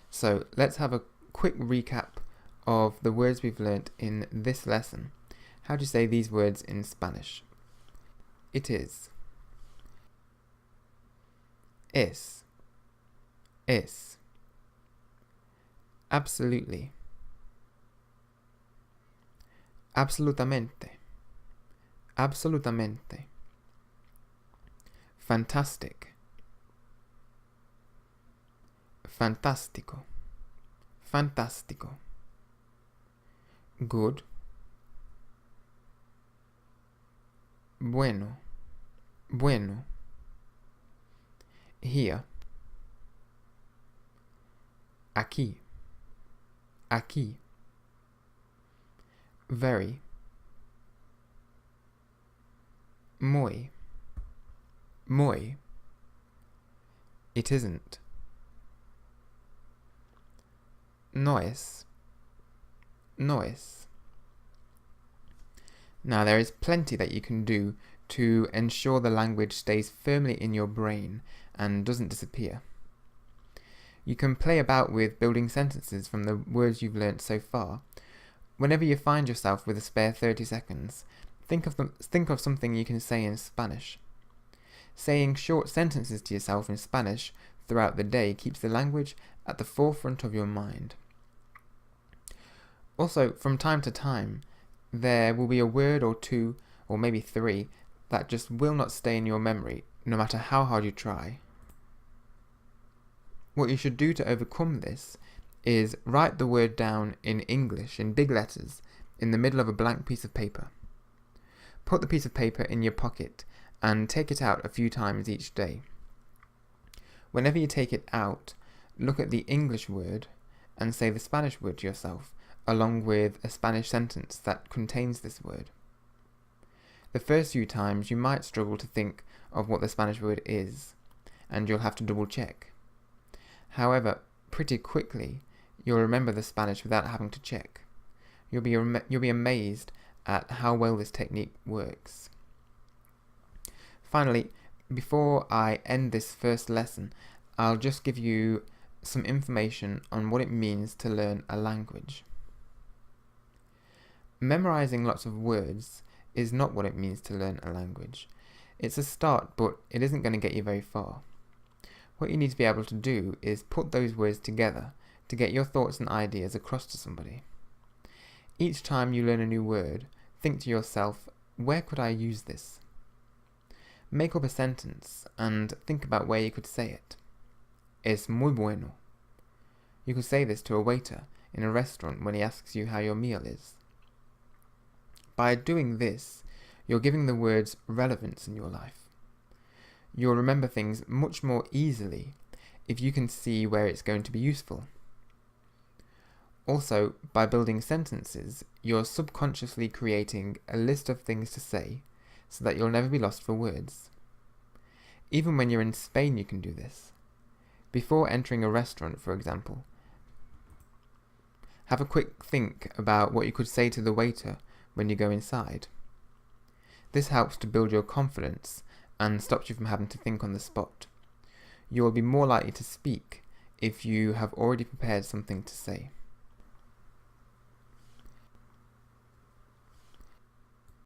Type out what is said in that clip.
So let's have a quick recap of the words we've learnt in this lesson. How do you say these words in Spanish? It is. Es. Es. Absolutely. Absolutamente. Absolutamente. Fantastic. Fantástico. Fantástico. Good. Bueno. Bueno. Here. Aquí. Aquí. Very. Muy. Muy. It isn't. No es. No es. Now there is plenty that you can do to ensure the language stays firmly in your brain and doesn't disappear. You can play about with building sentences from the words you've learnt so far. Whenever you find yourself with a spare 30 seconds, think of something you can say in Spanish. Saying short sentences to yourself in Spanish throughout the day keeps the language at the forefront of your mind. Also, from time to time, there will be a word or two, or maybe three, that just will not stay in your memory, no matter how hard you try. What you should do to overcome this is write the word down in English in big letters in the middle of a blank piece of paper. Put the piece of paper in your pocket and take it out a few times each day. Whenever you take it out, look at the English word and say the Spanish word to yourself, along with a Spanish sentence that contains this word. The first few times you might struggle to think of what the Spanish word is, and you'll have to double check. However, pretty quickly you'll remember the Spanish without having to check. You'll be amazed at how well this technique works. Finally, before I end this first lesson, I'll just give you some information on what it means to learn a language. Memorizing lots of words is not what it means to learn a language. It's a start, but it isn't going to get you very far. What you need to be able to do is put those words together to get your thoughts and ideas across to somebody. Each time you learn a new word, think to yourself, where could I use this? Make up a sentence and think about where you could say it. Es muy bueno. You could say this to a waiter in a restaurant when he asks you how your meal is. By doing this, you're giving the words relevance in your life. You'll remember things much more easily if you can see where it's going to be useful. Also, by building sentences, you're subconsciously creating a list of things to say so that you'll never be lost for words. Even when you're in Spain, you can do this. Before entering a restaurant, for example, have a quick think about what you could say to the waiter when you go inside. This helps to build your confidence and stops you from having to think on the spot. You will be more likely to speak if you have already prepared something to say.